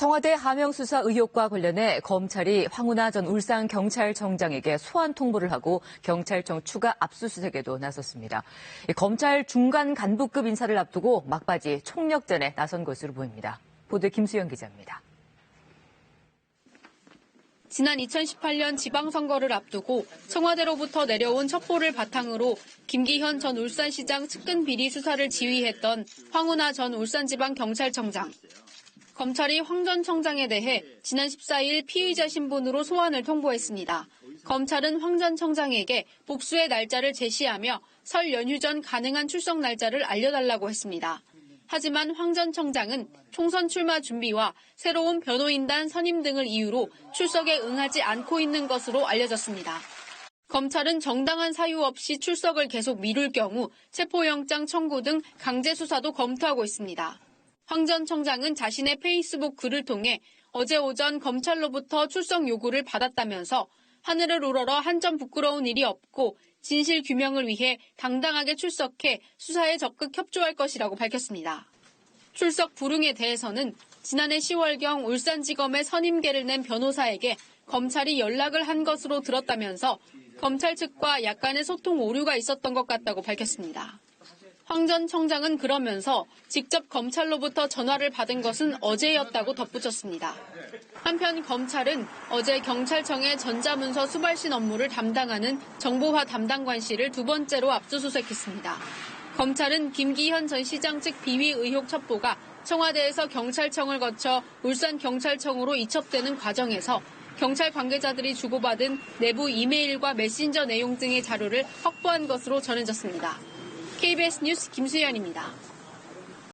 청와대 하명 수사 의혹과 관련해 검찰이 황운하 전 울산경찰청장에게 소환 통보를 하고 경찰청 추가 압수수색에도 나섰습니다. 검찰 중간 간부급 인사를 앞두고 막바지 총력전에 나선 것으로 보입니다. 보도에 김수영 기자입니다. 지난 2018년 지방선거를 앞두고 청와대로부터 내려온 첩보를 바탕으로 김기현 전 울산시장 측근 비리 수사를 지휘했던 황운하 전 울산지방경찰청장. 검찰이 황 전 청장에 대해 지난 14일 피의자 신분으로 소환을 통보했습니다. 검찰은 황 전 청장에게 복수의 날짜를 제시하며 설 연휴 전 가능한 출석 날짜를 알려달라고 했습니다. 하지만 황 전 청장은 총선 출마 준비와 새로운 변호인단 선임 등을 이유로 출석에 응하지 않고 있는 것으로 알려졌습니다. 검찰은 정당한 사유 없이 출석을 계속 미룰 경우 체포영장 청구 등 강제 수사도 검토하고 있습니다. 황 전 청장은 자신의 페이스북 글을 통해 어제 오전 검찰로부터 출석 요구를 받았다면서 하늘을 우러러 한 점 부끄러운 일이 없고 진실 규명을 위해 당당하게 출석해 수사에 적극 협조할 것이라고 밝혔습니다. 출석 불응에 대해서는 지난해 10월경 울산지검에 선임계를 낸 변호사에게 검찰이 연락을 한 것으로 들었다면서 검찰 측과 약간의 소통 오류가 있었던 것 같다고 밝혔습니다. 황 전 청장은 그러면서 직접 검찰로부터 전화를 받은 것은 어제였다고 덧붙였습니다. 한편 검찰은 어제 경찰청의 전자문서 수발신 업무를 담당하는 정보화 담당관실을 두 번째로 압수수색했습니다. 검찰은 김기현 전 시장 측 비위 의혹 첩보가 청와대에서 경찰청을 거쳐 울산경찰청으로 이첩되는 과정에서 경찰 관계자들이 주고받은 내부 이메일과 메신저 내용 등의 자료를 확보한 것으로 전해졌습니다. KBS 뉴스 김수연입니다.